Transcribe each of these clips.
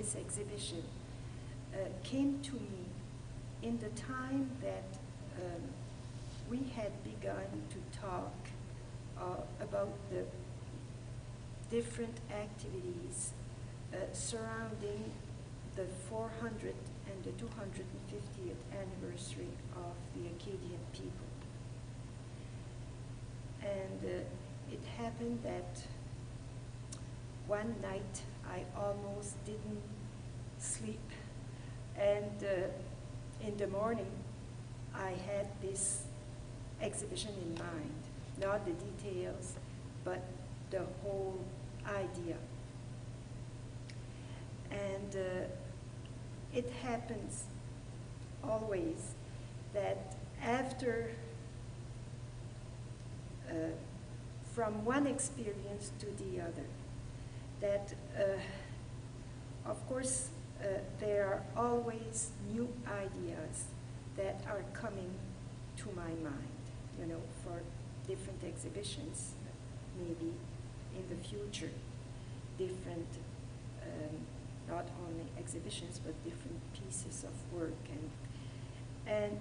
this exhibition came to me in the time that we had begun to talk about the different activities surrounding the 400th and the 250th anniversary of the Acadian people. And it happened that one night I almost didn't sleep, and in the morning I had this exhibition in mind, not the details, but the whole idea. And it happens always that after, from one experience to the other, that of course there are always new ideas that are coming to my mind, you know, for different exhibitions, maybe in the future, different, not only exhibitions, but different pieces of work, and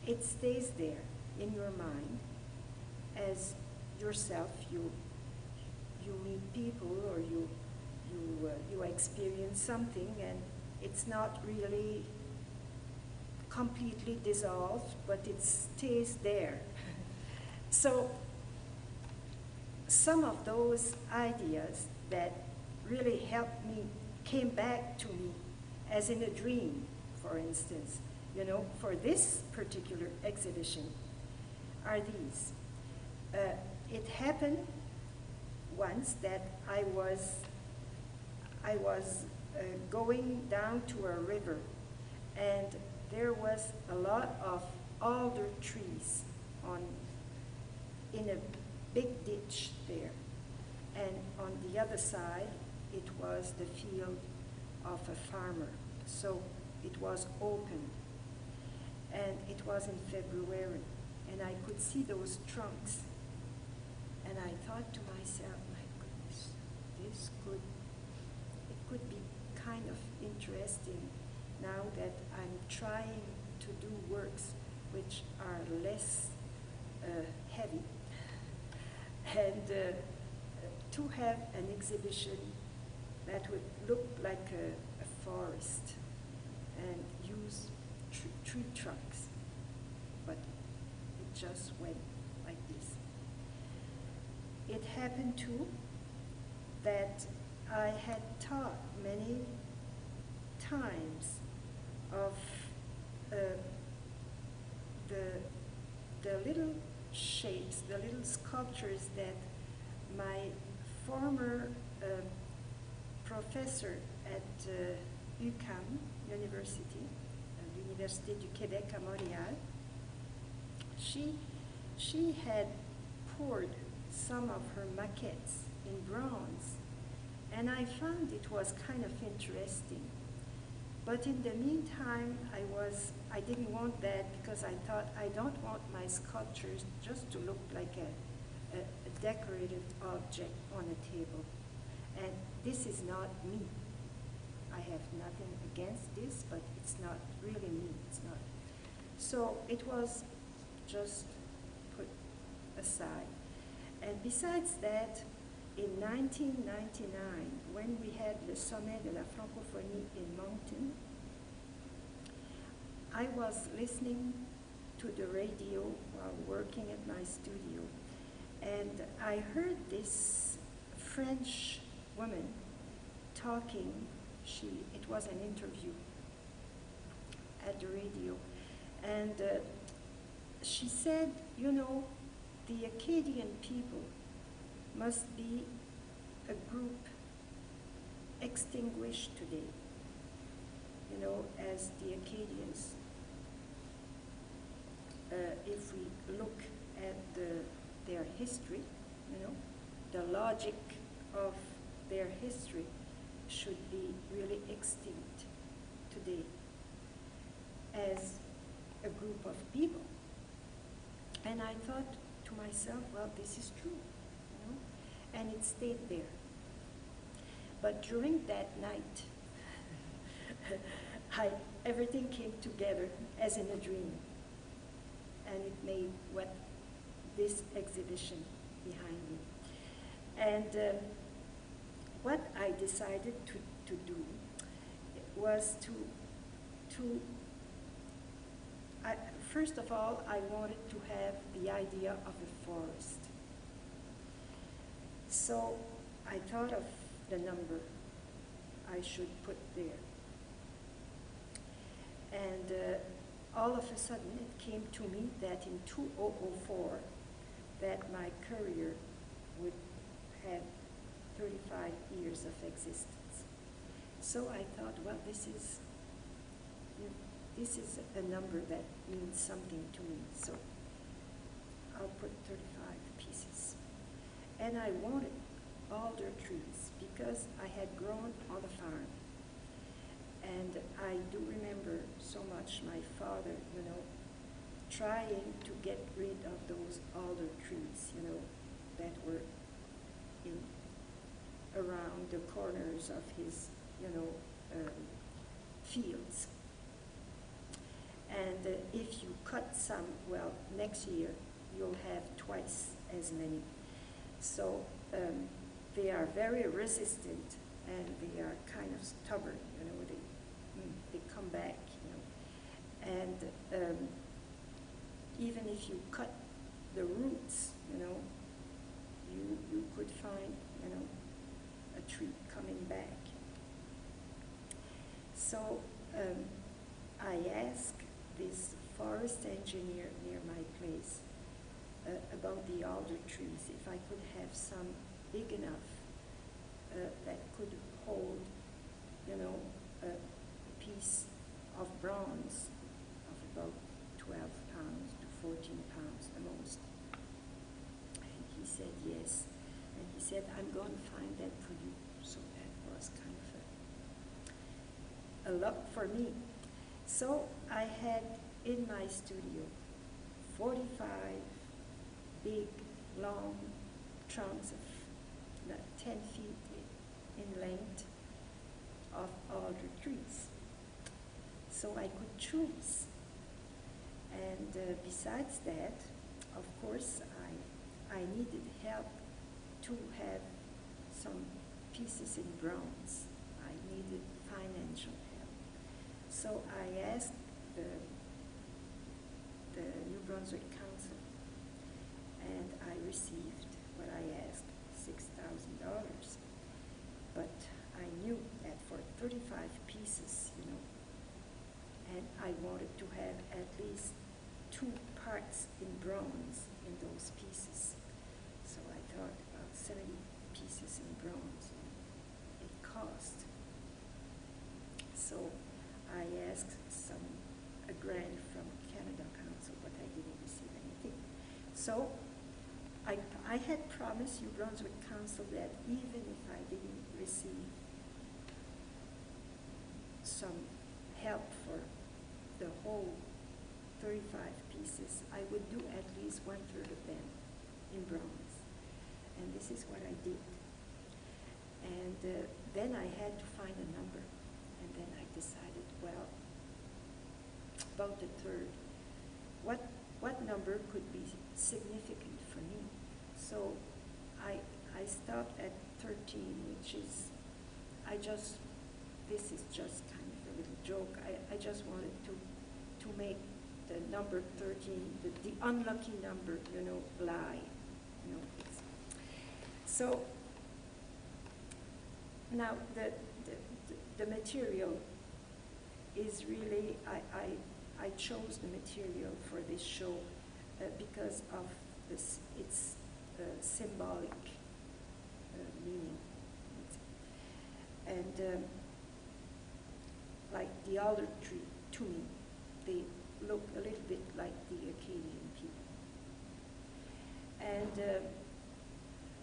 it stays there in your mind as yourself, you meet people, or you experience something, and it's not really completely dissolved, but it stays there. So some of those ideas that really helped me came back to me as in a dream, for instance, you know, for this particular exhibition are these. It happened once that I was going down to a river, and there was a lot of alder trees in a big ditch there, and on the other side it was the field of a farmer. So it was open, and it was in February, and I could see those trunks, and I thought to myself, my goodness, it could be kind of interesting now that I'm trying to do works which are less heavy, and to have an exhibition that would look like a forest and use tree trunks, but it just went like this. It happened too that I had thought many times of the little shapes, the little sculptures that my former professor at UQAM University, L'Université du Québec à Montréal, she had poured some of her maquettes in bronze, and I found it was kind of interesting. But in the meantime, I didn't want that, because I thought I don't want my sculptures just to look like a decorative object on a table. And this is not me. I have nothing against this, but it's not really me. It's not. So it was just put aside. And besides that, in 1999, when we had Le Sommet de la Francophonie in Moncton, I was listening to the radio while working at my studio, and I heard this French woman talking. It was an interview at the radio, and she said, you know, the Acadian people must be a group extinguished today, you know, as the Acadians. If we look at their history, you know, the logic of their history should be really extinct today as a group of people. And I thought to myself, well, this is true, you know, and it stayed there. But during that night, everything came together as in a dream. And it made this exhibition behind me. And what I decided to do was first of all, I wanted to have the idea of a forest. So I thought of the number I should put there. And all of a sudden it came to me that in 2004, that my career would have 35 years of existence. So I thought, well, this is a number that means something to me. So I'll put 35 pieces. And I wanted alder trees because I had grown on the farm. And I do remember so much my father, trying to get rid of those alder trees, that were around the corners of his, fields. And if you cut some, well, next year you'll have twice as many. So they are very resistant and they are kind of stubborn, they come back, And even if you cut the roots, you could find, a tree coming back. So I asked this forest engineer near my place about the alder trees, if I could have some big enough that could hold, a piece of bronze of about 12 pounds to 14 pounds the most. And he said yes. And he said, I'm going to find that for you. So that was kind of a luck for me. So I had in my studio 45 big, long trunks of 10 feet in length of alder trees. So I could choose. And besides that, of course, I needed help to have some pieces in bronze. I needed financial help. So I asked the New Brunswick Council, and I received what I asked, $6,000. But I knew that for 35 pieces, and I wanted to have at least 2 parts in bronze in those pieces. So I thought about 70 pieces in bronze. It cost. So I asked a grant from Canada Council, but I didn't receive anything. So I had promised New Brunswick Council that even if I didn't receive some help for the whole 35 pieces, I would do at least 1/3 of them in bronze. And this is what I did. And then I had to find a number. And then I decided, well, about a third. What number could be significant for me? So I stopped at 13, which is, this is just kind of a little joke. I just wanted to make the number 13, the unlucky number, lie. So now the material is really, I chose the material for this show because of its symbolic meaning. And like the alder tree, to me, they look a little bit like the Acadian people. And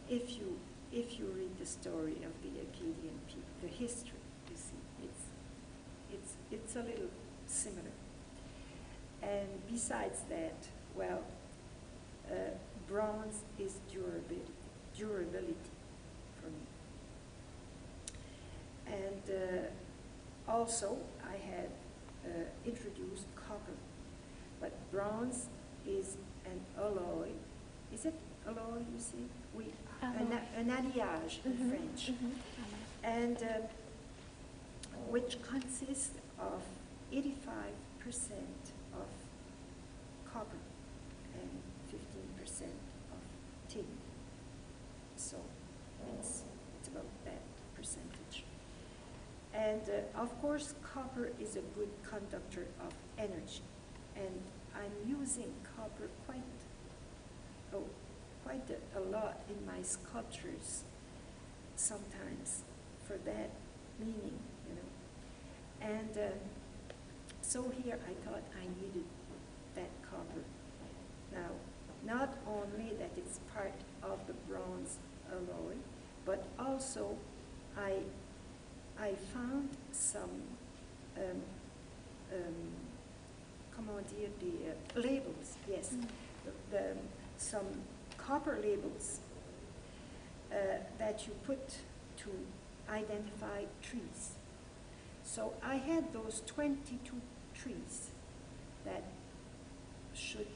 if you read the story of the Acadian people, the history, you see, it's a little similar. And besides that, well, bronze is durability for me. And also I had introduced copper, but bronze is an alloy. Is it alloy, you see? An alliage in French. And which consists of 85% of copper and 15% of tin. So it's about that percentage. And of course, copper is a good conductor of energy. And I'm using copper quite a lot in my sculptures sometimes for that meaning, you know. And so here I thought I needed that copper. Now, not only that it's part of the bronze alloy, but also I found some, comment dire, the labels, yes, some copper labels that you put to identify trees. So I had those 22 trees that should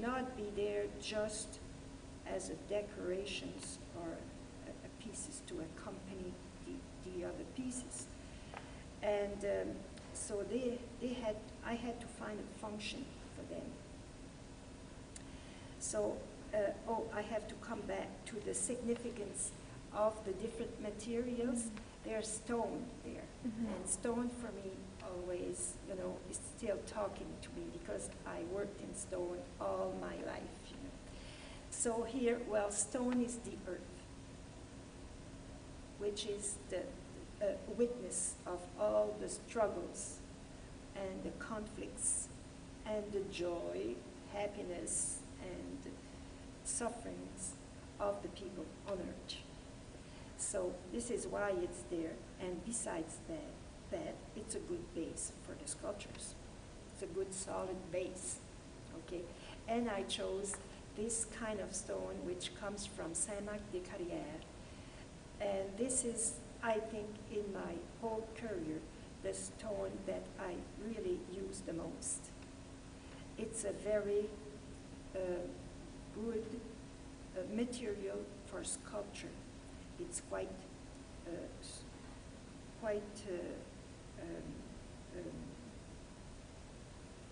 not be there just as a decorations or a pieces to accompany the other pieces. And so I had to find a function for them. So, I have to come back to the significance of the different materials. There's stone there, and stone for me always, you know, is still talking to me because I worked in stone all my life, you know. So here, well, stone is the earth, which is the witness of all the struggles and the conflicts and the joy, happiness, and sufferings of the people on earth. So this is why it's there, and besides that it's a good base for the sculptures. It's a good solid base, okay? And I chose this kind of stone which comes from Saint-Marc-des-Carrières, and this is, I think, in my whole career, the stone that I really use the most. It's a very good material for sculpture. It's quite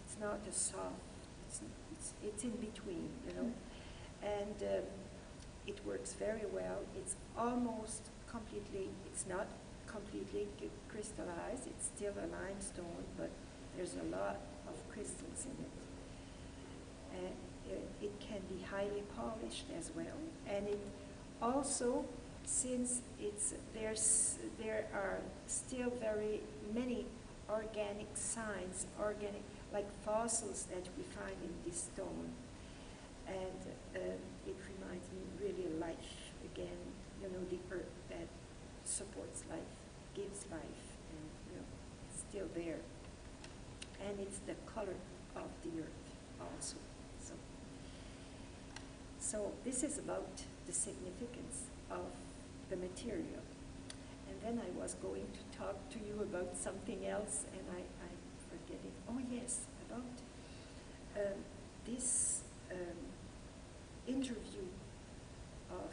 it's not a soft, it's in between, you know, and it works very well. It's almost completely, it's not completely crystallized, it's still a limestone, but there's a lot of crystals in it. And it can be highly polished as well, and it also, since there are still very many organic signs, like fossils that we find in this stone, and it reminds me really of life again, you know, the earth that supports life, gives life, and you know, it's still there, and it's the color of the earth also. So this is about the significance of the material. And then I was going to talk to you about something else, and I forget it. Oh yes, about this interview of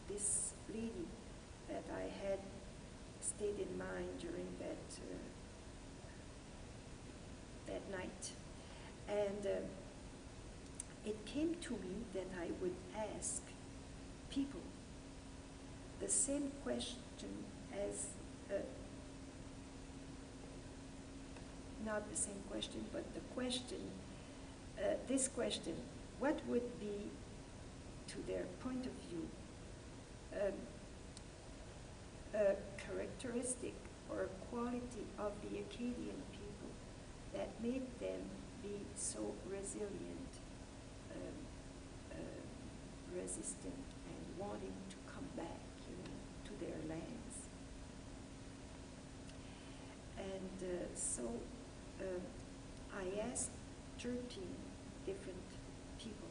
this lady that I had stayed in mind during that night. And it came to me that I would ask people the same question as, not the same question, but the question, this question, what would be, to their point of view, a characteristic or a quality of the Acadian people that made them be so resilient, resistant, and wanting to come back, you know, to their lands. And so I asked 13 different people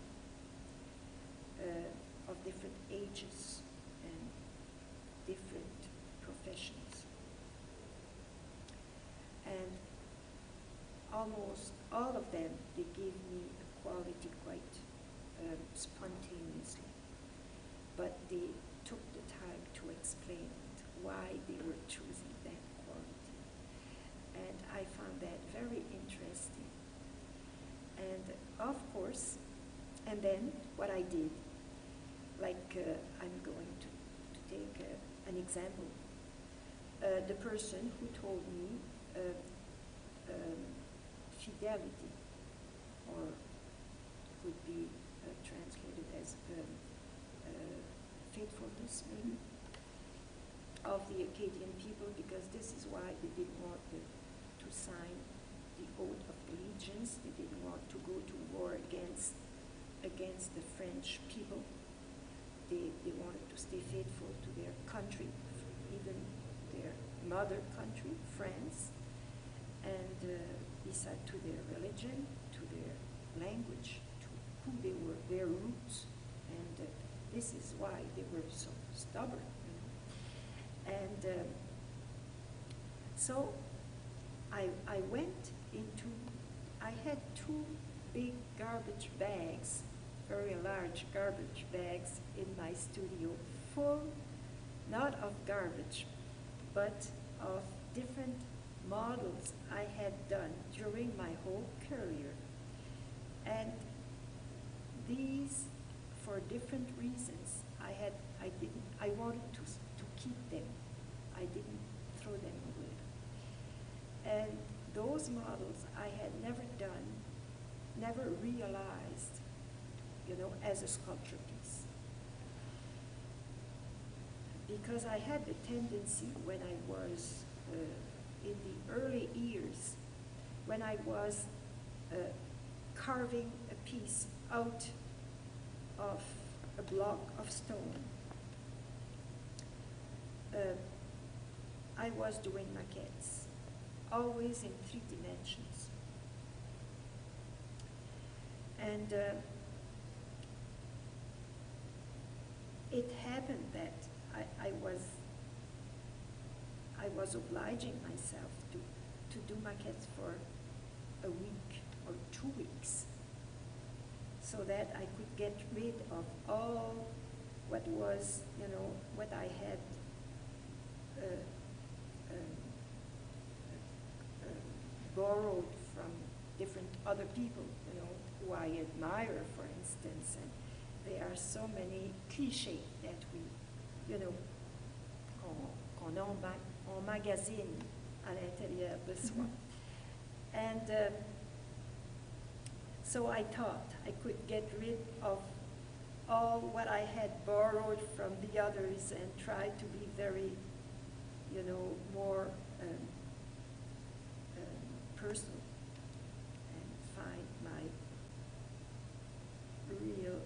of different ages and different professions. And almost all of them, they gave me a quality quite spontaneously. But they took the time to explain why they were choosing that quality. And I found that very interesting. And of course, and then what I did, like I'm going to take an example. The person who told me fidelity, or could be translated as faithfulness, maybe, of the Acadian people, because this is why they didn't want to sign the oath of allegiance. They didn't want to go to war against the French people. They wanted to stay faithful to their country, even their mother country, France, and beside to their religion, to their language, to who they were, their roots. And this is why they were so stubborn. And so I went into, I had two big garbage bags, very large garbage bags in my studio, full, not of garbage, but of different models I had done during my whole career. And these, for different reasons, I wanted to keep them. I didn't throw them away. And those models I had never done, never realized, as a sculpture piece. Because I had the tendency when I was in the early years, when I was carving a piece out of a block of stone, I was doing maquettes, always in 3 dimensions. And it happened that I was obliging myself to do maquettes for a week or 2 weeks, so that I could get rid of all what was, what I had borrowed from different other people, who I admire, for instance. And there are so many clichés that we, qu'on emmagasine à l'intérieur de soi. And so I thought I could get rid of all what I had borrowed from the others and try to be very, more personal, and find my real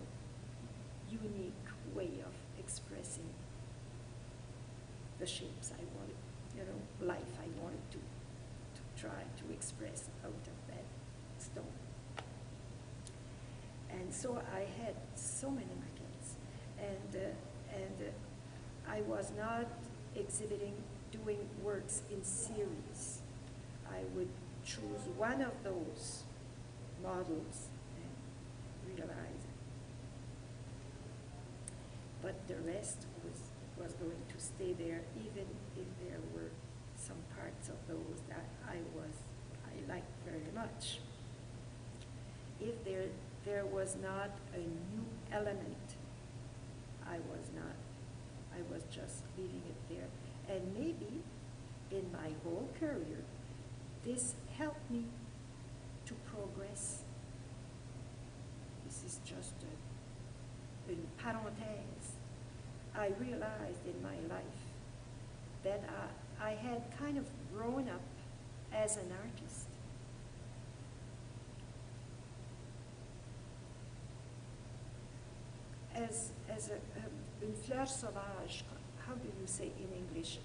unique way of expressing the shapes I wanted, life I wanted to try to express out of that stone. And so I had so many maquettes, and I was not exhibiting, doing works in series. I would choose one of those models and realize it. But the rest was going to stay there, even if there were some parts of those that I liked very much. If there was not a new element, I was just leaving it there. And maybe in my whole career, this helped me to progress. This is just une parenthèse. I realized in my life that I had kind of grown up as an artist. As une fleur sauvage, how do you say in English?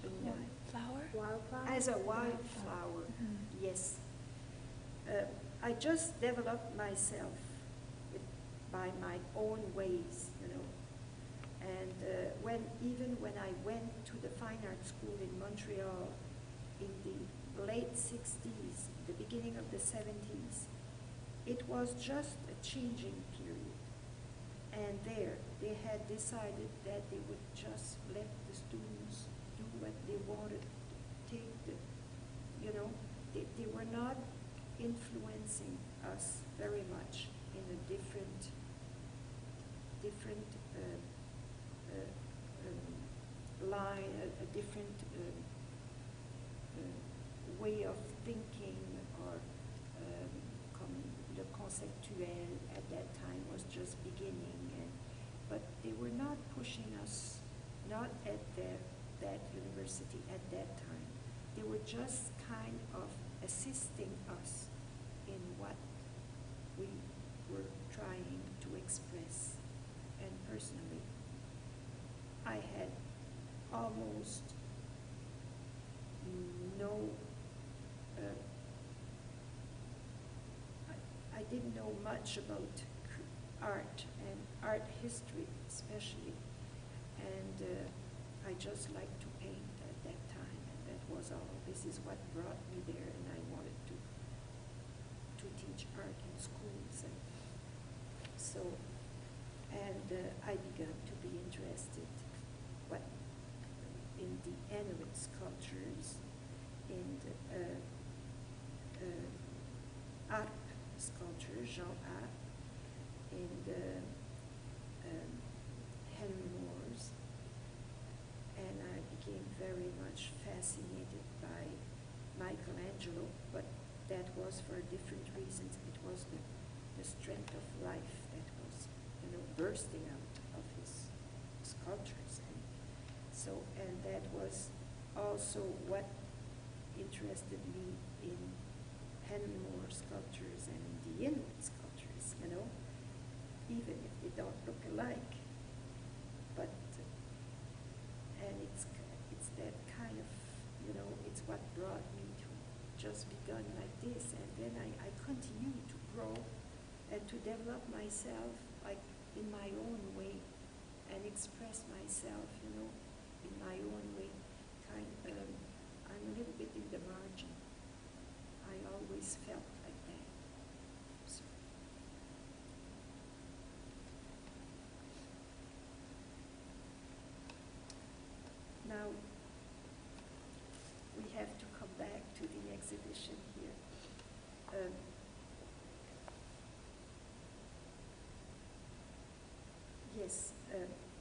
Flower? Wildflower? As a wildflower, Mm-hmm. yes. I just developed myself by my own ways, And even when I went to the fine art school in Montreal in the late 60s, the beginning of the 70s, it was just a changing period. And there, they had decided that they would just let the students do what they wanted, take the, you know, they were not influencing us very much in a different line, a different way of thinking, or le conceptuel at that time was just beginning, but they were not pushing us, not at that university at that time. They were just kind of assisting us in what we were trying to express. And personally, I had almost no, I didn't know much about art and art history especially, and I just liked to paint at that time, and that was all. This is what brought me there, and I wanted to teach art in schools, and so, and I began to be interested in the Inuit sculptures, in the Arp sculpture, Jean Arp, in the Henry Moore's, and I became very much fascinated by Michelangelo, but that was for different reasons. It was the strength of life that was, bursting out of his sculptures, and that was also what interested me in Henry Moore sculptures and in the Inuit sculptures, even if they don't look alike. But and it's that kind of, it's what brought me to just begun like this, and then I continued to grow and to develop myself like in my own way and express myself, in my own way. I'm a little bit in the margin. I always felt like that. So. Now, we have to come back to the exhibition here. Yes,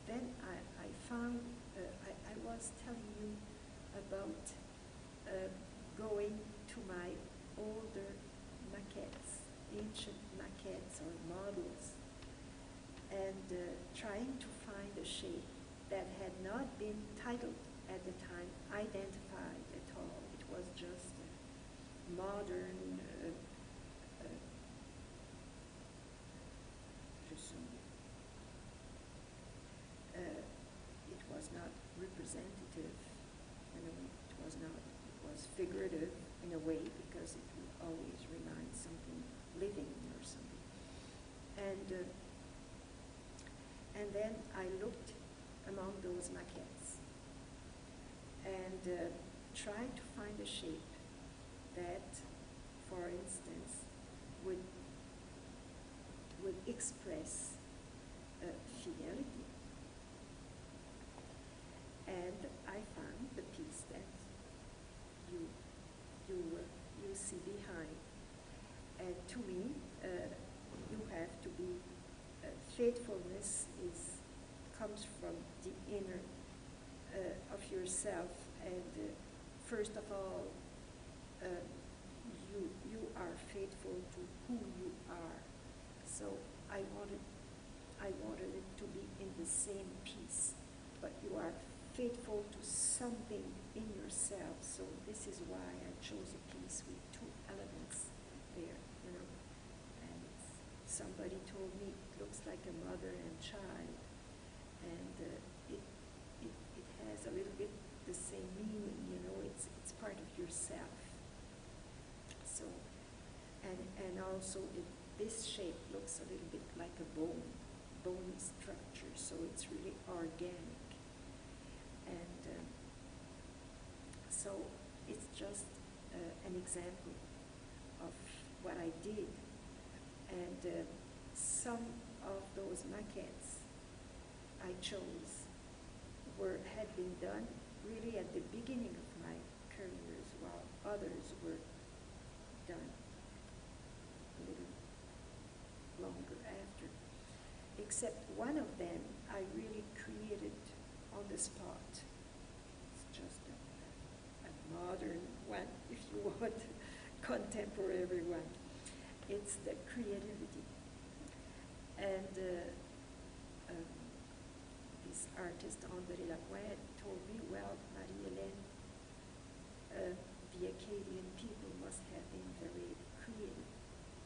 then I found, I was telling you about going to my older maquettes, ancient maquettes or models, and trying to find a shape that had not been titled at the time, identified at all. It was just a modern, it was not representative, it was figurative in a way, because it would always remind something living or something. And then I looked among those maquettes and tried to find a shape that, for instance, would express fidelity. And I found the piece that you see behind. And to me, you have to be, faithfulness comes from the inner of yourself, and first of all, you are faithful to who you are. So I wanted it to be in the same piece, but you are faithful to something in yourself. So this is why I chose a piece with two elements there, And somebody told me it looks like a mother and child, and it has a little bit the same meaning, it's part of yourself. So, and also this shape looks a little bit like a bone bony structure, so it's really organic. And so it's just an example of what I did. And some of those maquettes I chose had been done really at the beginning of my careers, while others were done a little longer after. Except one of them I really created on the spot. It's just a modern one, if you want, contemporary one. It's the creativity. And this artist, Alder told me, well, Marie Hélène, the Acadian people must have been very creative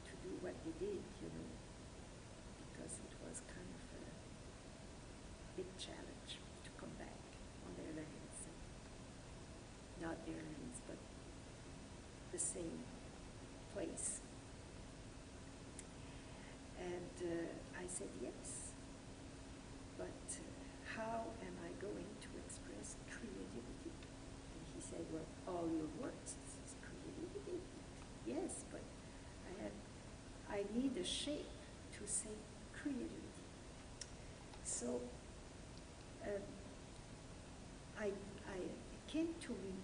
to do what they did, you know, because it was kind of a big challenge to come back on their lands. Not their lands, but the same place. And I said, yes, but how am I going to express creativity? And he said, well, all your works is creativity. Yes, but I need a shape to say creativity. So it came to me,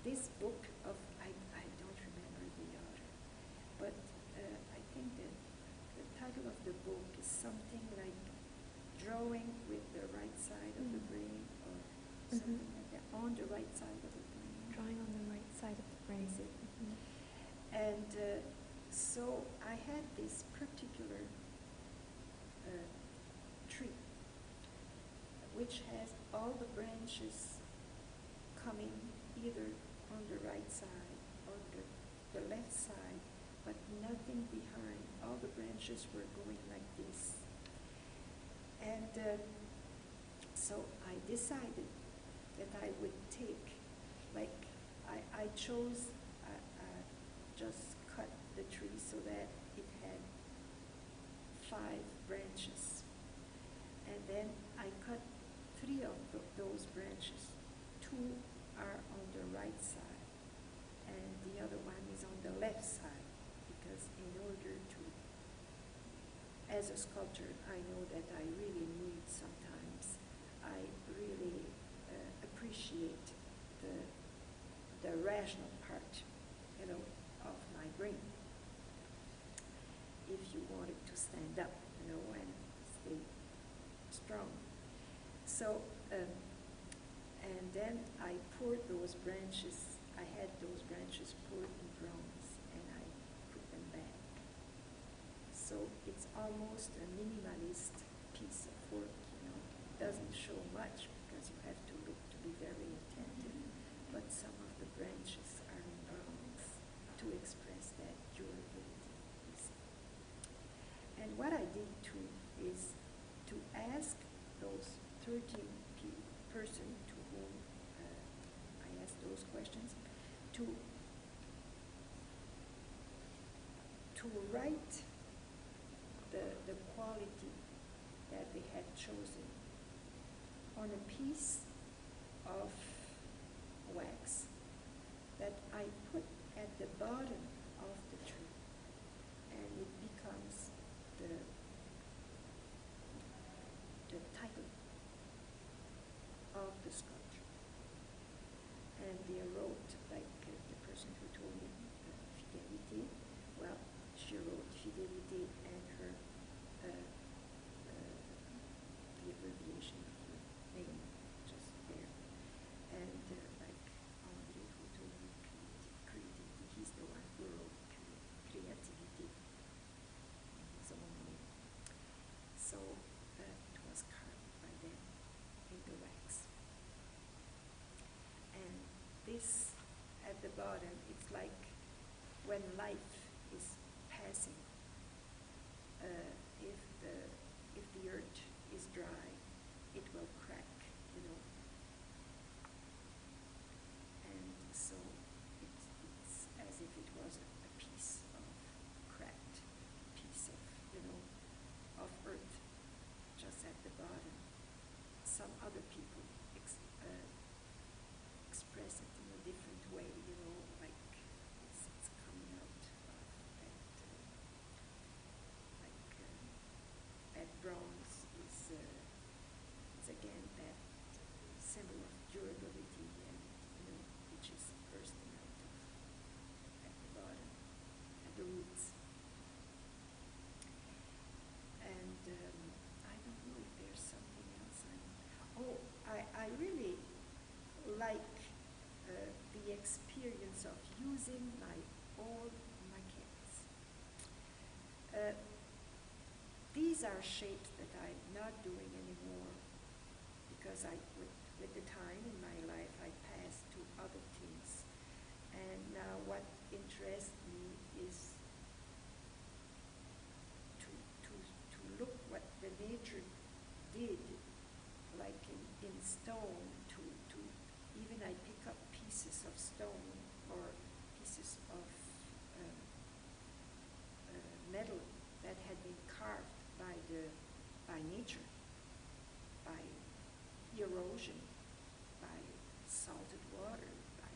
this book of, I don't remember the author, but I think that the title of the book is something like Drawing with the Right Side of the Brain, or something like that, on the right side of the brain. Drawing on the right side of the brain. And so I had this particular tree, which has all the branches coming either on the right side or the left side, but nothing behind. All the branches were going like this. And so I decided that I would take, like, I chose, just cut the tree so that it had 5 branches. And then I cut 3 of those branches. 2 are on the right side, and the other one is on the left side, because in order to, as a sculptor, I know that I really need sometimes, I really appreciate the rational part, you know, of my brain. If you want it to stand up, you know, and stay strong. So, and then I poured those branches, I had those branches poured in bronze, and I put them back. So it's almost a minimalist piece of work, you know. It doesn't show much because you have to look to be very attentive, but some of the branches are in bronze to express that durability. And what I did too is to ask those 13 person to whom I asked those questions to write the quality that they had chosen on a piece of wax that I put at the bottom of the tree, and it becomes the title of the sculpture. And they wrote, like the person who told me Fidelity, well, she wrote Fidelity and her, the abbreviation of her name just there. And like Andre who told me creativity, he's the one who wrote creativity in his own name. So it was carved by them in the wax. And this at the bottom, it's like when life is passing. If the earth is dry, it will crack, you know. And so it's as if it was a piece of cracked piece of, you know, of earth these are shapes that I'm not doing anymore because with the time in my life I passed to other things. And now what interests me is to look what the nature did, like in stone, to even I pick up pieces of stone or pieces of metal that had been carved by nature, by erosion, by salted water, by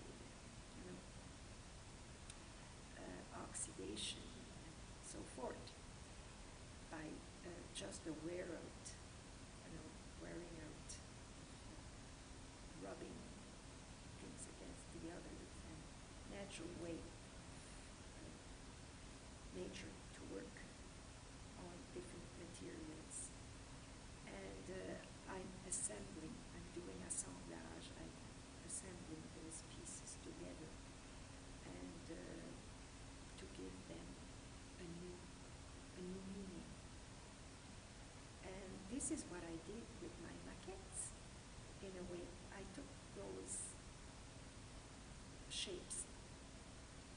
oxidation, and so forth, by just the wearing out, rubbing things against the others, and natural way nature to work on different materials. And I'm doing assemblage, I'm assembling those pieces together and to give them a new meaning. And this is what I did with my maquettes. In a way, I took those shapes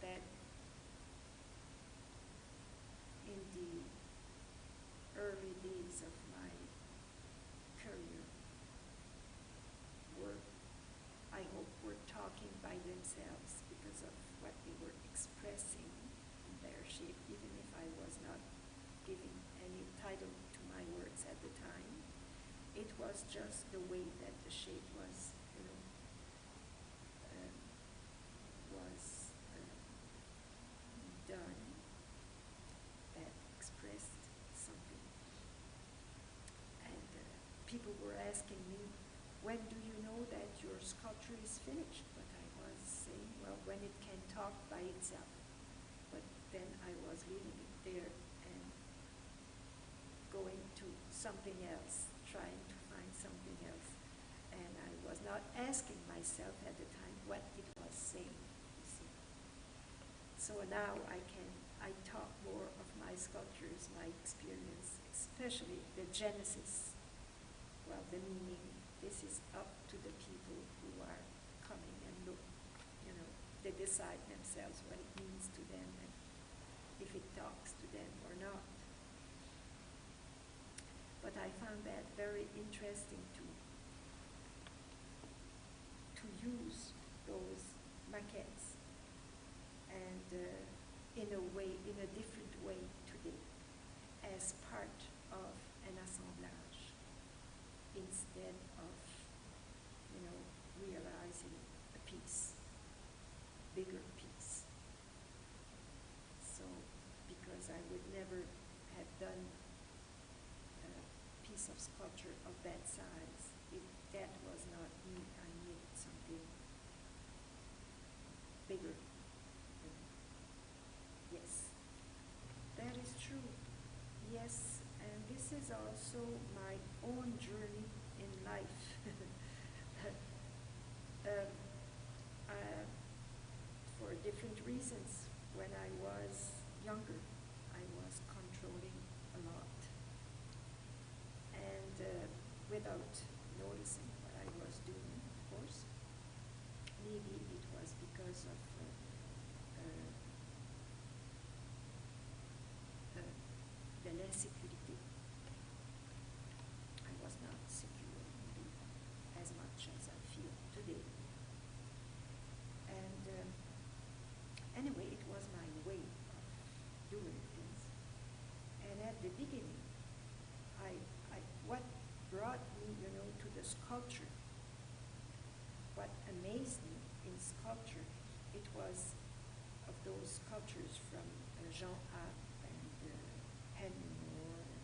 that in the early days of my career I hope, were talking by themselves because of what they were expressing in their shape, even if I was not giving any title to my words at the time. It was just the way that the shape was, done that expressed something. And people were asking me, when do you know that your sculpture is finished? But I was saying, well, when it can talk by itself. But then I was leaving it there and going to something else, trying to find something else. And I was not asking myself at the time what it was saying, you see. So now I talk more of my sculptures, my experience, especially the genesis, well, the meaning. This is up to the people who are coming and look, they decide themselves what it means to them and if it talks to them or not. But I found that very interesting to use those maquettes and in a different way today as part of an assemblage instead of realizing a piece, bigger piece. So because I would never have done a piece of sculpture of that size if that was not me. I needed something bigger. Yes, that is true. Yes, and this is also my own journey in life. For different reasons, when I was younger, I was controlling a lot. And without noticing what I was doing, of course. Maybe it was because of de l'insécurité. I was not secure maybe as much as I feel today. And anyway, it was my way of doing things. And at the beginning, what brought me, to the sculpture, what amazed me in sculpture, it was of those sculptures from Jean App and Henry Moore and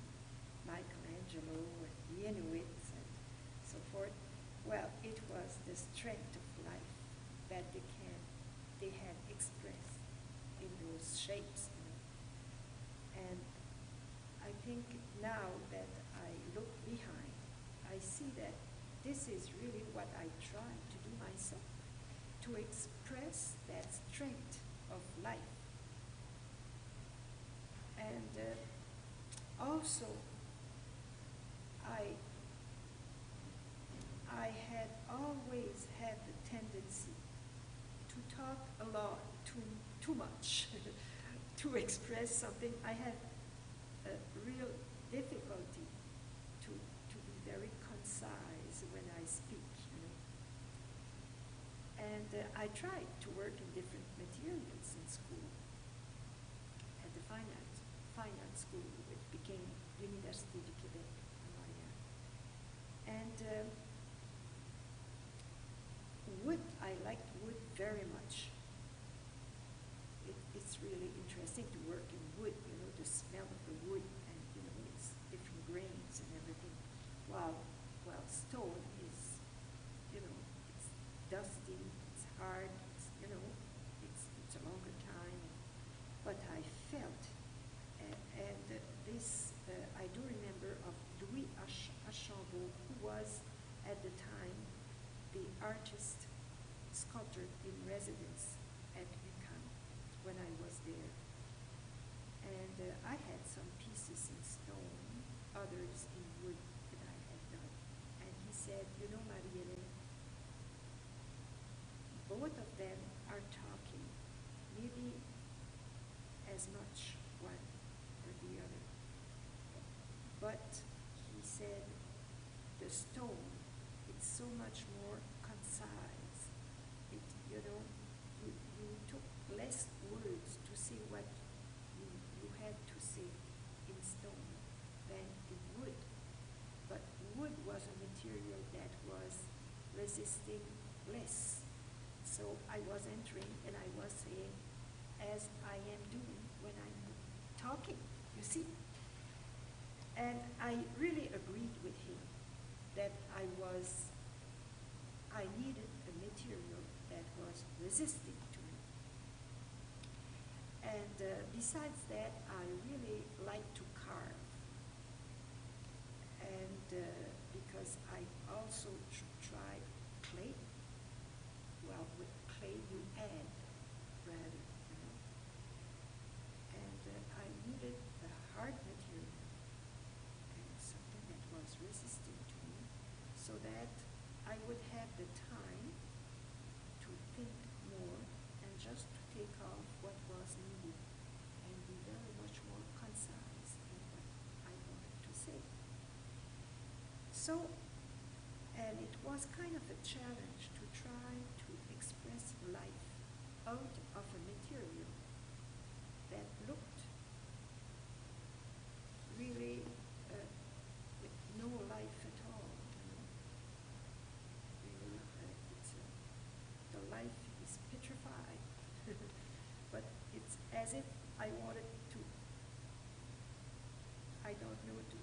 Michelangelo and the Inuits and so forth. Well, it was the strength of life that they had expressed in those shapes. And I think now that I look behind, I see that this is really what I try to do myself, to express that strength of life. And also I had always had the tendency to talk a lot, too much, to express something. I had a real difficulty to be very concise when I speak, you know. And I tried to work in different materials in school, at the fine arts school, which became Université du Québec à Montréal. And wood, I liked wood very much. It's really interesting to work in wood, you know, the smell of the wood, and you know, it's different grains and everything. While stone is, you know, it's dusty, it's hard, it's, you know, it's a longer time. But I felt, and this, I do remember of Louis Archambault, who was at the time the artist sculptor in residence at UQAM when I was there. And I had some pieces in stone, others in wood that I had done. And he said, you know, Marie Hélène, both of them are talking, maybe as much one or the other. But he said, the stone, it's so much more concise. It, you know, you took less words to say what you had to say in stone than in wood. But wood was a material that was resisting less. So I was entering and I was saying, as I am doing when I'm talking, you see? And I really agreed with him that I needed a material that was resisting to me. And besides that, I really like to carve. And because I also tried clay. Well, with clay you add rather, you know. And I needed a hard material and something that was resistant to me, so that I would have the time to think more and just to take off what was needed and be very much more concise in what I wanted to say. So, and it was kind of a challenge to try to express life out of a material that looked really with no life at all. You know. Really, the life is petrified, but it's as if I wanted to, I don't know, to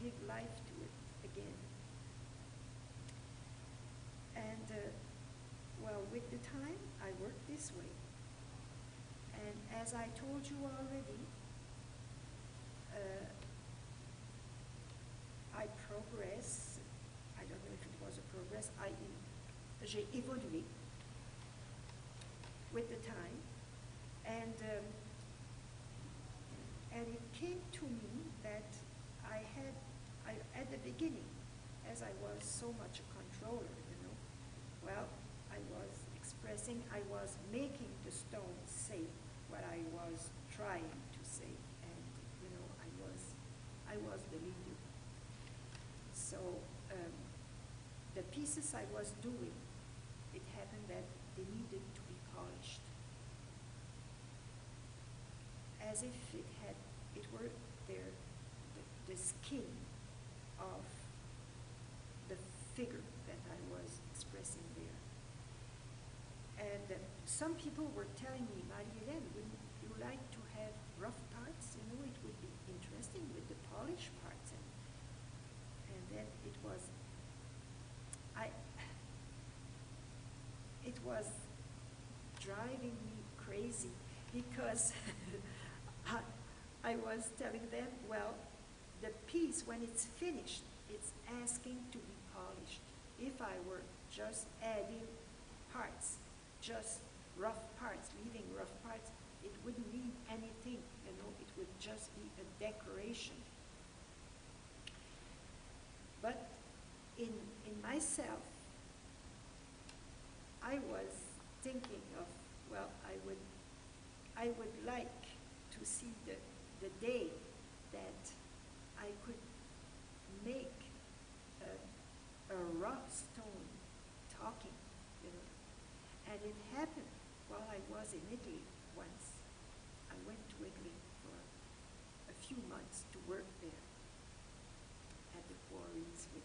give life to it again. And well, with the time, I worked this way. And as I told you already, I progress. I don't know if it was a progress. J'ai évolué with the time, and it came to me that at the beginning, as I was so much a controller, you know, well, I was expressing, I was making the stone say what I was trying to say, and you know, I was the leader. So the pieces I was doing, it happened that they needed to be polished, as if it were the skin of the figure that I was expressing there. And some people were telling me, Marie Hélène, would you like to have rough parts? You know, it would be interesting with the polished parts. And then it was driving me crazy, because I was telling them, well, the piece, when it's finished, it's asking to be polished. If I were just adding parts, just rough parts, leaving rough parts, it wouldn't mean anything, you know, it would just be a decoration. myself, I was thinking of, well, I would like to see the day that I could make a raw stone talking, you know. And it happened while I was in Italy once. I went to Italy for a few months to work there at the quarries and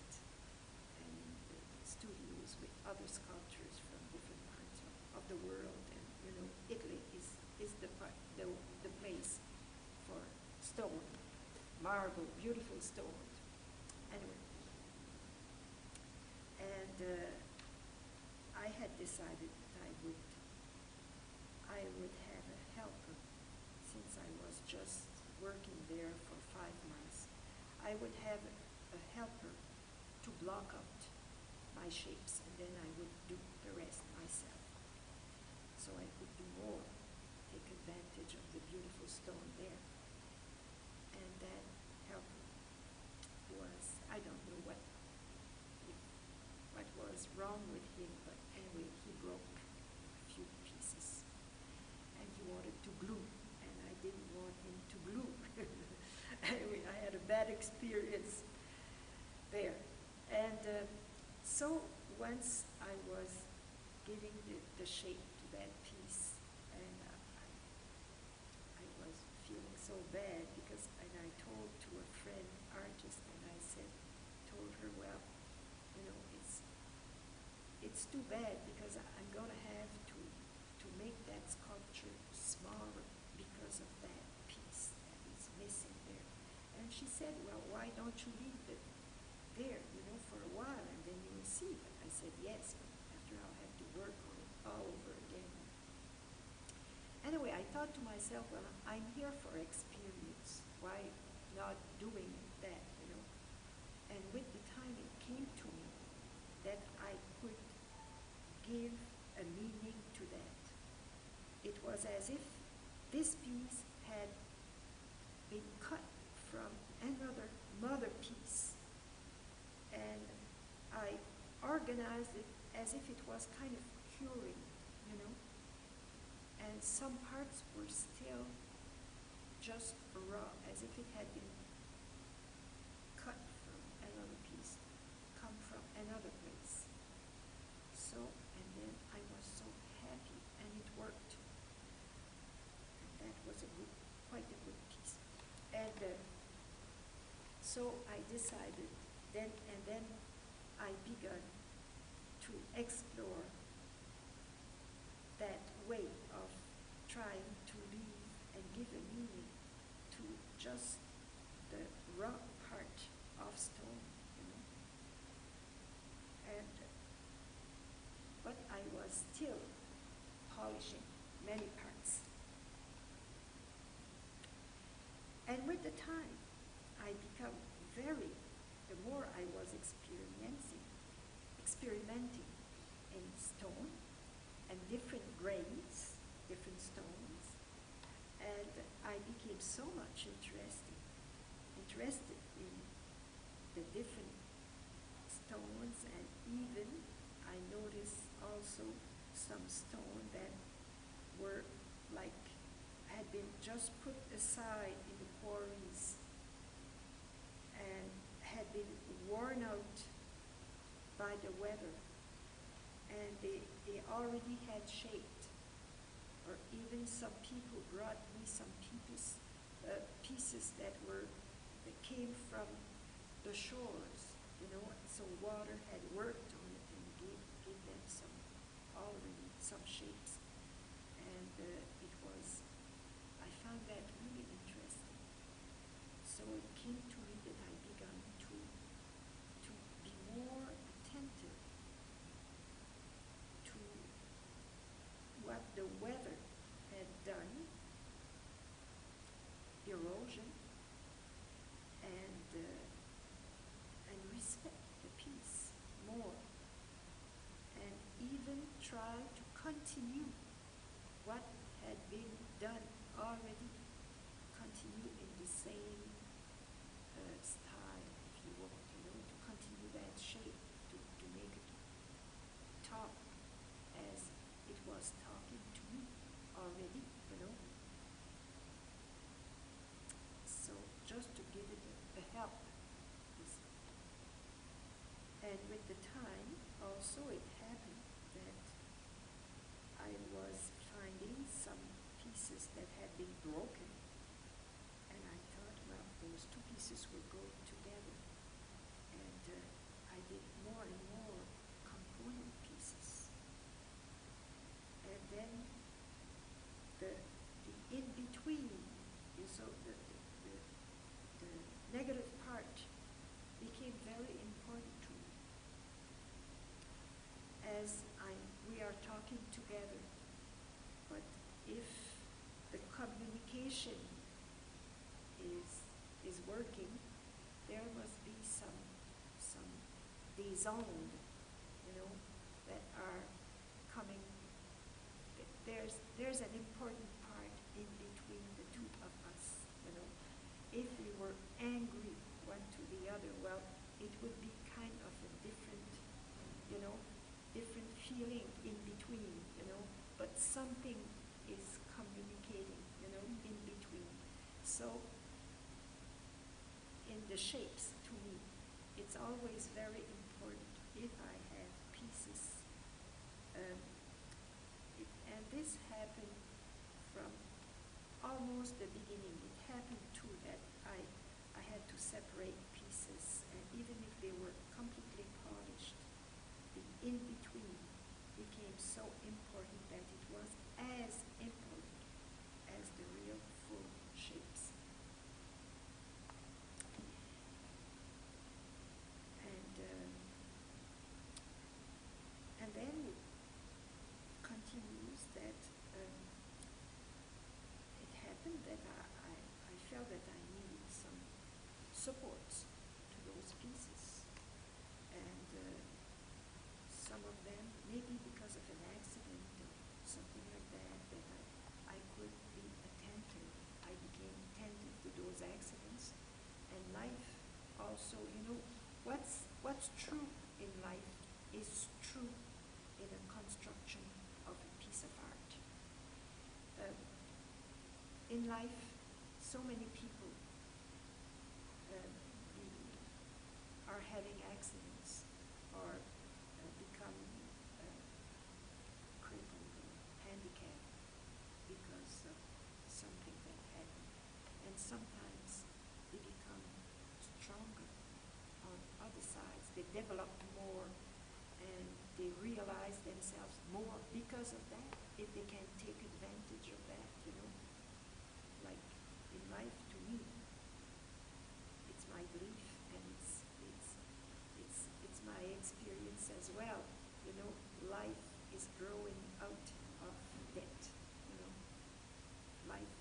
the studios with other sculptors from different parts of the world. And you know, Italy is the place for stone, marble, beautiful stones. Anyway, and I had decided that I would have a helper, since I was just working there for 5 months. I would have a helper to block out my shapes, and then I would do the rest myself. So I could do more, take advantage of the beautiful stone there. And that helper was, I don't know what was wrong with him, but anyway, he broke a few pieces. And he wanted to glue, and I didn't want him to glue. Anyway, I had a bad experience there. And so once I was giving the shape to that piece, and I was feeling so bad because, and I told to a friend artist, and I told her, well, you know, it's too bad because I'm going to have to make that sculpture smaller because of that piece that is missing there. And she said, well, why don't you leave it there, you know, for a while, and then you will see. But I said, yes, but after I'll have to work on it all over again. Anyway, I thought to myself, well, I'm here for experience. Why not doing that, you know? And with the time, it came to me that I could give a meaning to that. It was as if this piece had been cut from another mother piece, and I organized it as if it was kind of curing, you know, and some parts were still just raw, as if it had been cut from another piece, come from another place. So, and then I was so happy, and it worked. And that was quite a good piece. And so I decided then, and then I began to explore that way of trying to leave and give a meaning to just the raw part of stone, you know. And but I was still polishing many parts. And with the time, I become the more I was experimenting in stone and different grades, different stones, and I became so much interested in the different stones, and even I noticed also some stone that were like, had been just put aside in the quarries and had been worn out by the weather, and they already had shaped. Or even some people brought me some pieces that came from the shores, you know, so water had worked on it and gave them some shapes. And I found that really interesting. So it came to me that I began to be more attentive to what the weather had done, erosion, and respect the piece more, and even try to continue what had been done already, continue in the same style, if you want, you know, to continue that shape, to make And with the time, also it happened that I was finding some pieces that had been broken. And I thought, well, those two pieces will go together. And I did more and more component pieces. And then the in-between, so the negative part became very important to me. As we are talking together, but if the communication is working, there must be some dézones, that are coming. There's an important part in between the two of us, If we were angry one to the other, well, it would be kind of a different, different feeling in between, but something is communicating, in between. So in the shapes, to me, it's always very important if I have pieces. And this happened from almost the beginning. It happened too that I had to separate pieces, and even if they were completely polished, the in-between became so important that it was as important as the real full shapes. And then it continues that it happened that I felt that I needed some supports to those pieces. And some of them, maybe because of an accident or something like that, that I could be attentive. I became attentive to those accidents. And life also, what's true in life is true in a construction of a piece of art. In life, so many people are having accidents or become crippled or handicapped because of something that happened. And sometimes they become stronger on other sides. They develop more and they realize themselves more because of that, if they can take advantage of that, Like in life, to me, it's my belief and it's my experience as well. Life is growing out of debt. Life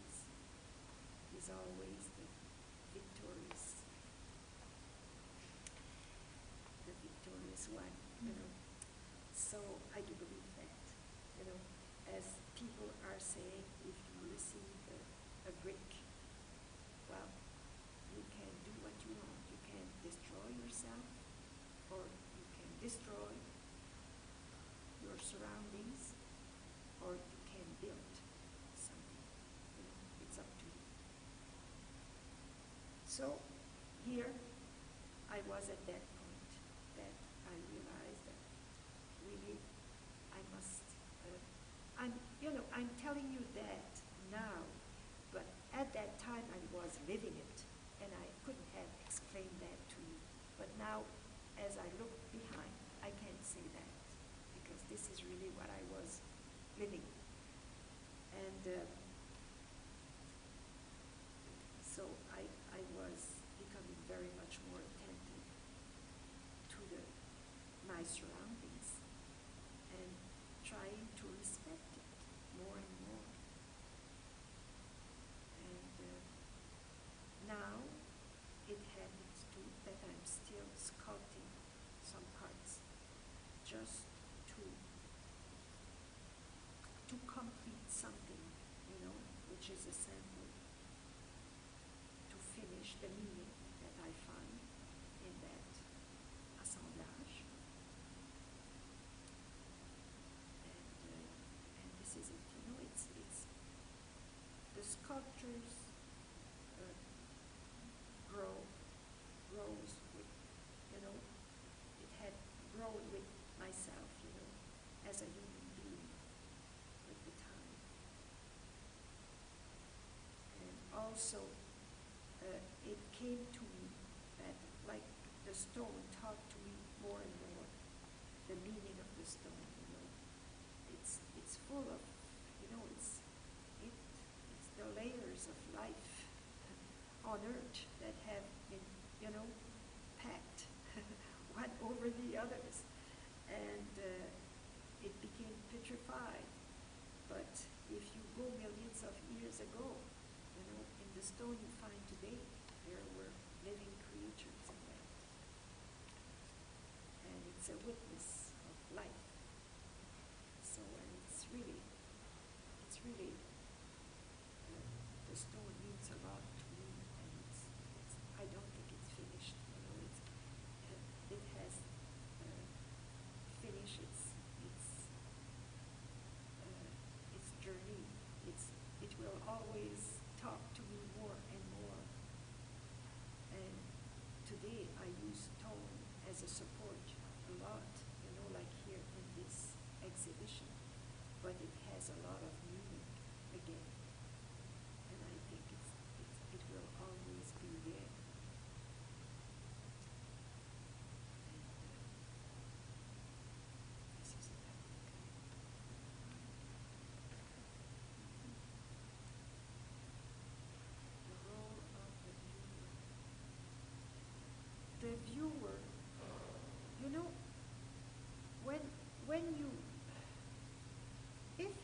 is always the victorious one. So I do believe that. As people are saying, if you receive a brick, well, you can do what you want. You can destroy yourself, or you can destroy your surroundings, or you can build something. It's up to you. So here I was at that point that I realized that really I must, I'm telling you that now, but at that time I was living it, and I couldn't have explained that to you. But now, as I look behind, I can say that, because this is really what I was living. And so I was becoming very much more attentive to my surroundings and trying to respect it more and more. And now it happens too that I'm still sculpting some parts just to complete something, which is a sample, to finish the meaning that I find in that assemblage. And as a human being with the time. And also, it came to me that, like, the stone talked to me more and more, the meaning of the stone, you know. It's full of, you know, it's the layers of life on earth that have been, you know, packed one over the others. And it became petrified. But if you go millions of years ago, you know, in the stone you find today, there were living creatures in that. And it's a witness of life. So, and it's really, the stone means a lot to me, and I don't think it's finished. You know, it has finished its journey. It will always talk to me more and more. And today I use stone as a support a lot, you know, like here in this exhibition. But it has a lot of meaning again. And I think it will always be there. And this is a public. The role of the viewer. The viewer, you know, when you, if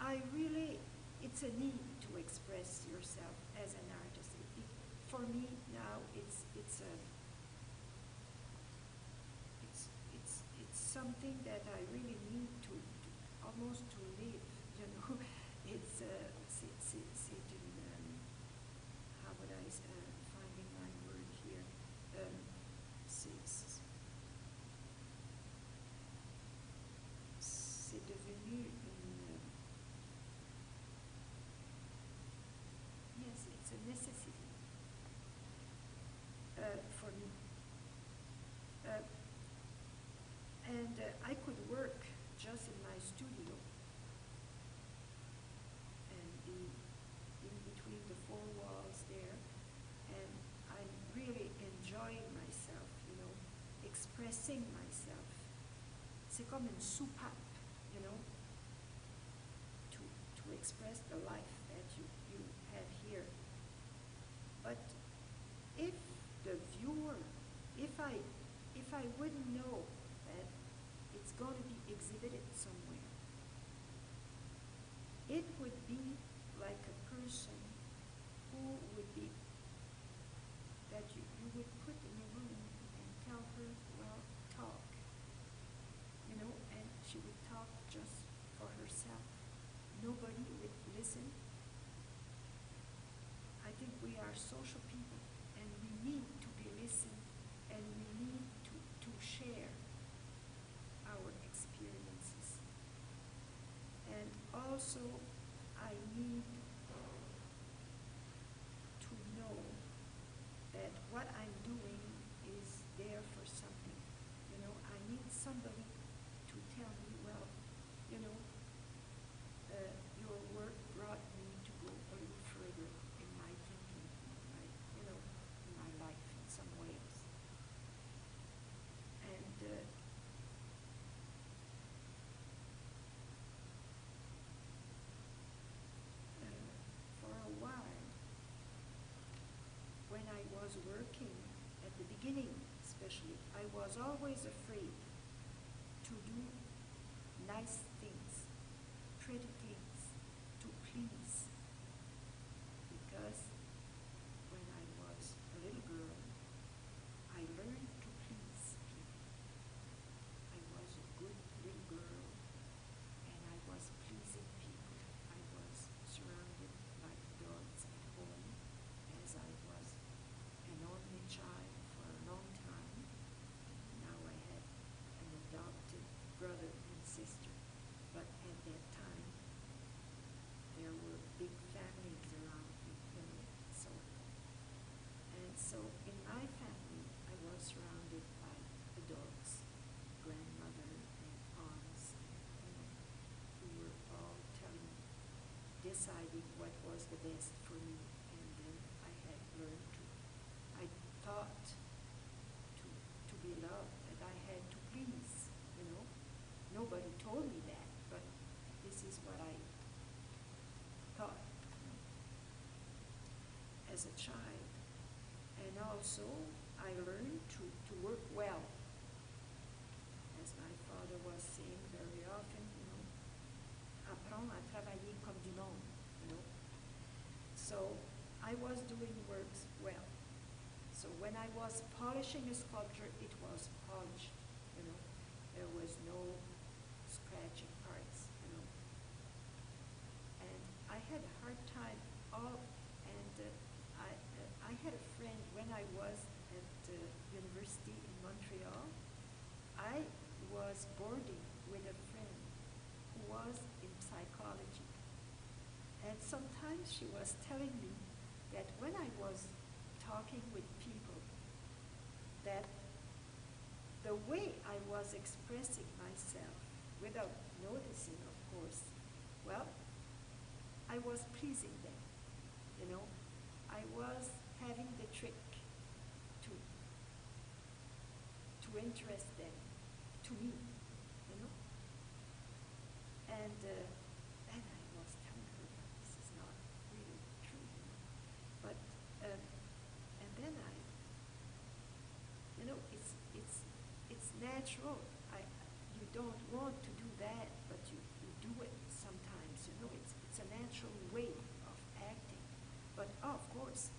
I really, it's a need to express yourself as an artist. For me now, it's something that I really need to almost to live. You know, it's how would I finding my word here? C'est devenu une. Yes, it's a necessity for me. And I could work just in my studio and be in between the four walls there, and I'm really enjoying myself, you know, expressing myself. C'est comme une soupape, you know, to express the life that you have here. But if the viewer, if I wouldn't know that it's going to be exhibited somewhere, it would be like a person who would be, that you would put in a room and tell her, well, talk, you know, and she would talk just for herself. Nobody would listen. I think we are social people, and we need to be listened, and we need to share our experiences. And also, I need to know that what I'm doing is there for something. You know, I need somebody to tell me, well, you know, your work brought me to go a little further in my thinking, in my life in some ways. And for a while, when I was working, at the beginning especially, I was always afraid to do nice things, pretty things, to please. Because when I was a little girl, I learned to please people. I was a good little girl, and I was pleasing people. I was surrounded by adults at home, as I was an only child for a long time. Now I had an adopted brother and sister, but at that time deciding what was the best for me, and then I had learned to, I thought to be loved, that I had to please, you know. Nobody told me that, but this is what I thought, you know, as a child. And also, I learned to work well. As my father was saying very often, you know, apprends à travailler comme du monde, you know. So I was doing works well. So when I was polishing a sculpture, it was polished, you know. There was no scratching parts, you know. And I had a hard time I had a friend when I was at the university in Montreal. I was boarding with a friend who was in psychology. And sometimes she was telling me that when I was talking with people, that the way I was expressing myself, without noticing, of course, well, I was pleasing them, you know. I was having the trick to interest them to me, you know. And I was telling her that this is not really true, you know. But and then you know, it's natural. You don't want to do that, but you do it sometimes. You know, it's a natural way of acting. But of course,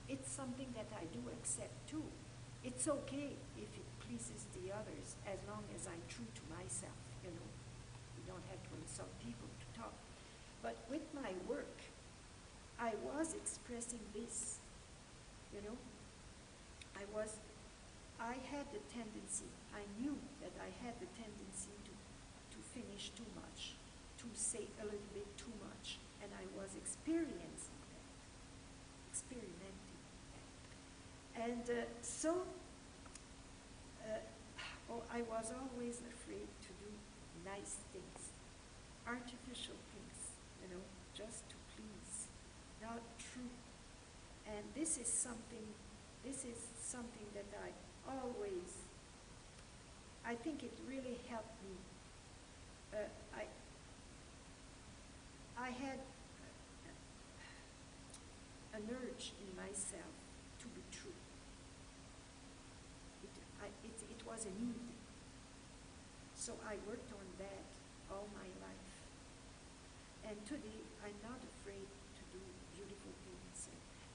it's something that I do accept too. It's okay if it pleases the others, as long as I'm true to myself, you know. You don't have to insult people to talk. But with my work, I was expressing this, you know. I had the tendency, I knew that I had the tendency to finish too much, to say a little bit too much, and I was experimenting that. And I was always afraid to do nice things, artificial things, you know, just to please, not true. And this is something that I think it really helped me. I had an urge in myself to be true. It was a need. So I worked on that all my life. And today, I'm not afraid to do beautiful things.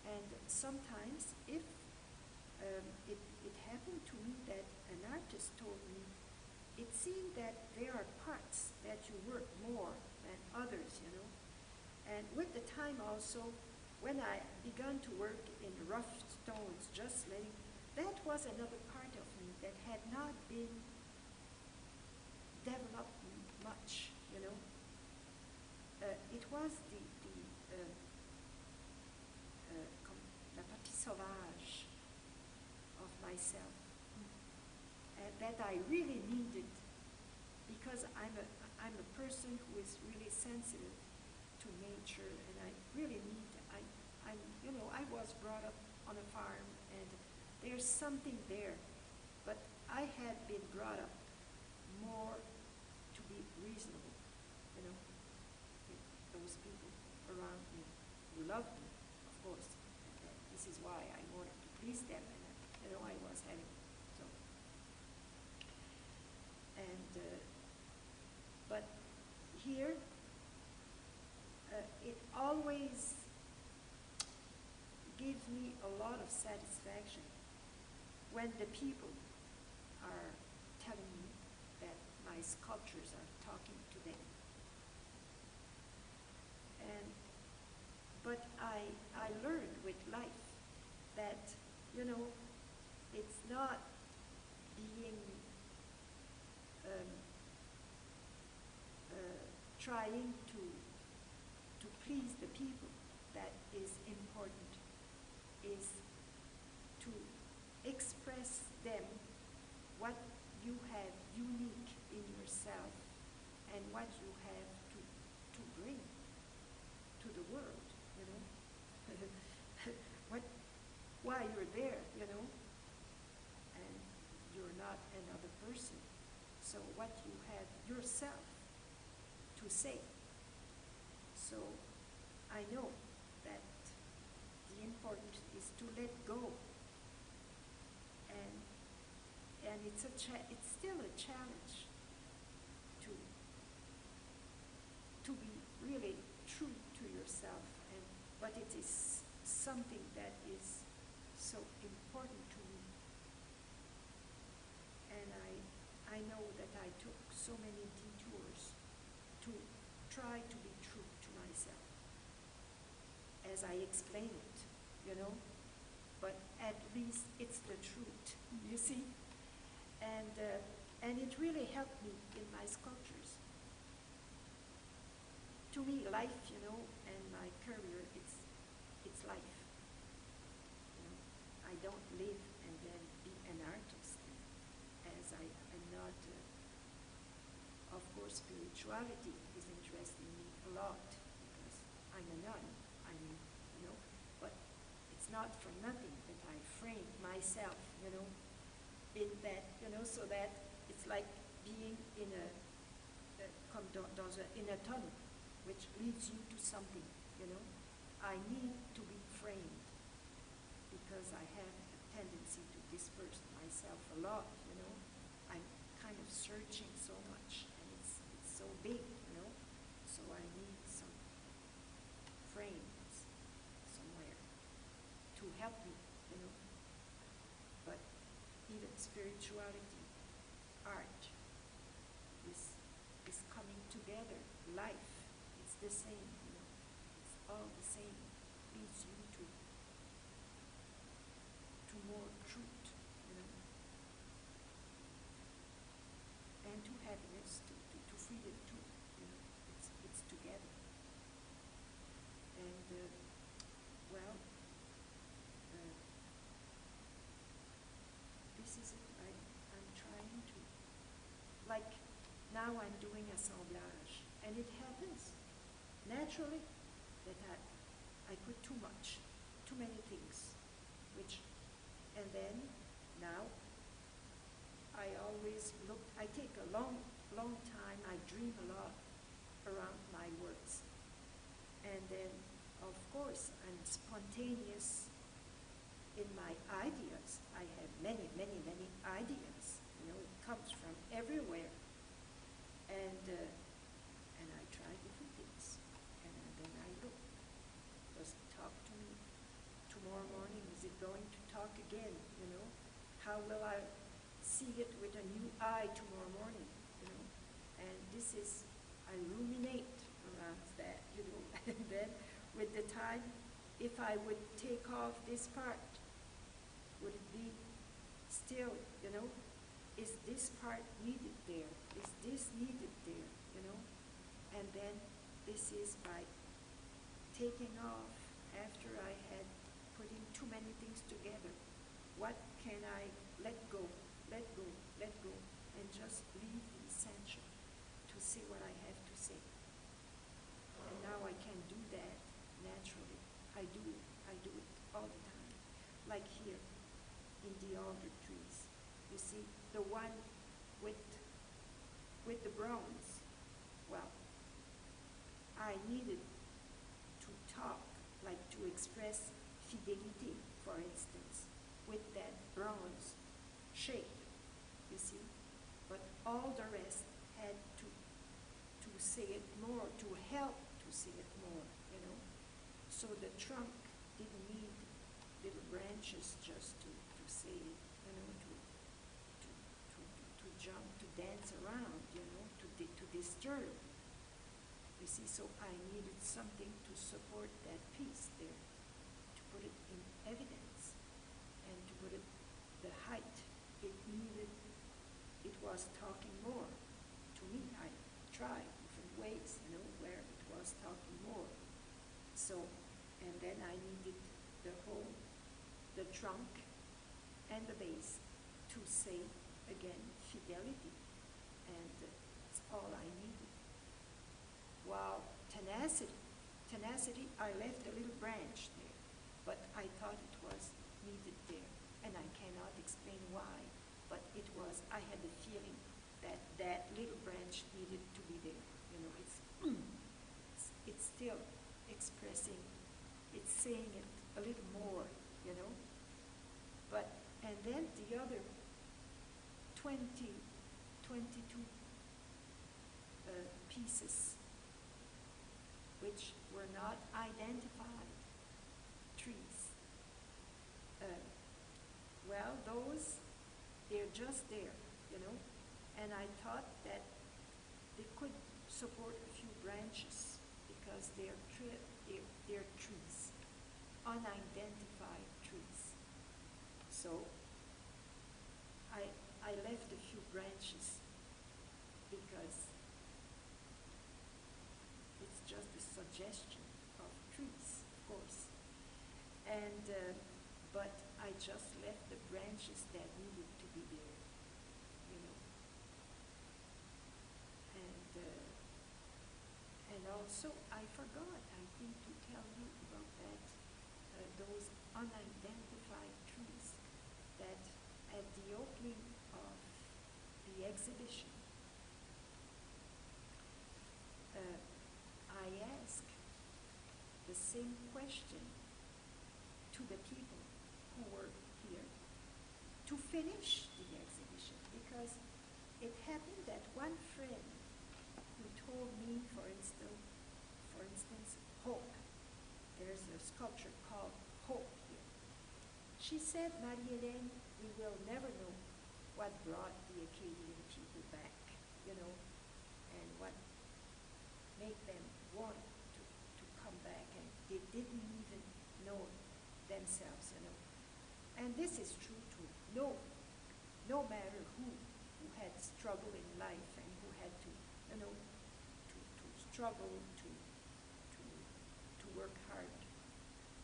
And sometimes, if it happened to me that an artist told me, it seemed that there are parts that you work more than others, you know. And with the time also, when I began to work in rough stones, just letting, that was another part of me that had not been developed much, you know. It was la partie sauvage of myself, that I really needed, because I'm a person who is really sensitive to nature, and I really need. I was brought up on a farm, and there's something there, but I had been brought up more to be reasonable, you know, with those people around me who loved me, of course. And this is why I wanted to please them, and you know, I was having so. And but here, it always gives me a lot of satisfaction when the people are telling me that my sculptures are talking to them. But I learned with life that, you know, it's not being trying to please the people that is important, is to express them what you have unique in yourself and what you have to bring. so what you have yourself to say. So I know that the important is to let go, and it's still a challenge to be really true to yourself, but it is something that is so important to me. And I know that I took so many detours to try to be true to myself, as I explain it, you know, but at least it's the truth, you see? And it really helped me in my sculptures. To me, life, you know, and my career, it's life. You know, I don't live and then be an artist, as I'm not, of course, spirituality is interesting me a lot, because I'm a nun, you know, but it's not for nothing that I frame myself, you know, in that, you know, so that it's like being in a tunnel, which leads you to something, you know. I need to be framed because I have a tendency to disperse myself a lot, you know. I'm kind of searching so much, and it's so big, you know, so I need some frames somewhere to help me, you know. But even spirituality, art, is coming together, life, it's the same, you know, it's all the same, leads you to more truth, you know, and to happiness, to freedom too, you know, it's together. And well, this is it. I'm trying to, like, now I'm doing assemblage, and it happens naturally that I put too many things, and then now I always I take a long time, I dream a lot around my works, and then of course I'm spontaneous in my ideas. I have many ideas, you know, it comes from everywhere. And I try different things, and then I look. Does it talk to me? Tomorrow morning, is it going to talk again, you know? How will I see it with a new eye tomorrow morning, you know? And this is, I ruminate around that, you know, and then with the time, if I would take off this part, would it be still, you know? Is this part needed there? Is this needed there, you know? And then this is by taking off after I had putting too many things together. What can I let go, and just leave the essential to say what I have to say. And now I can do that naturally. I do it all the time. Like here, in the alder trees. You see, the one with the bronze, well, I needed to talk, like to express fidelity, for instance, with that bronze shape, you see. But all the rest had to say it more, to help to say it more, you know. So the trunk didn't need little branches just to say it, you know, to jump, to dance around, you know, to disturb. You see, so I needed something to support that piece there, to put it in evidence, and to put it, the height, it was talking more to me. I tried different ways, you know, where it was talking more. So, and then I needed the trunk and the base to say, again, fidelity, and it's all I needed. While tenacity, I left a little branch there, but I thought it was needed there, and I cannot explain why, but it was, I had the feeling that that little branch needed to be there. You know, it's still expressing, it's saying it a little more, you know. But, and then the other 22 pieces, which were not identified trees. Well, those, they're just there, you know, and I thought that they could support a few branches because they're trees, unidentified trees. So I left a few branches because it's just a suggestion of trees, of course. And but I just left the branches that needed to be there, you know. And also I forgot, I think, to tell you about that, those unidentified trees that at the opening of the exhibition, I asked the same question to the people who were here to finish the exhibition, because it happened that one friend who told me, for instance, hope. There's a sculpture called Hope here. She said, Marie Hélène, we will never know what brought the Acadian people back, you know, and what made them want to come back, and they didn't even know themselves, you know. And this is true too. No matter who had struggle in life and who had to, you know, to struggle, to work hard,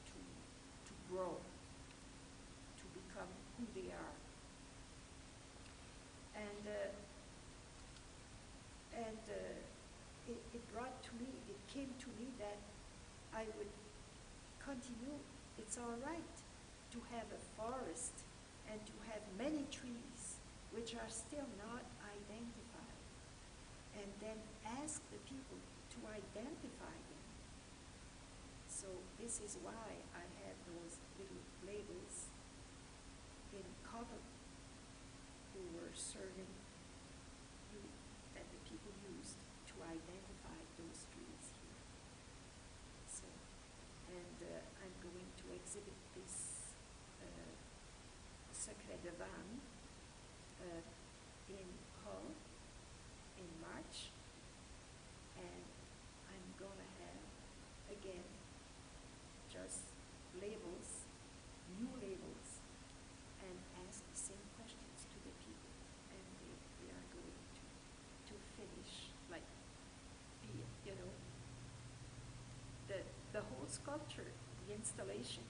to grow, to become who they are. And it brought to me, it came to me that I would continue. It's all right to have a forest and to have many trees which are still not identified, and then ask the people to identify them. So this is why I had those little labels in cover who were serving you, that the people used to identify those trees here. So, and I'm going to exhibit this Secret de Vannes in Hull in March, and I'm going to have, again, just labels, new labels, and ask the same questions to the people, and they are going to finish, like, you know, the whole sculpture, the installation.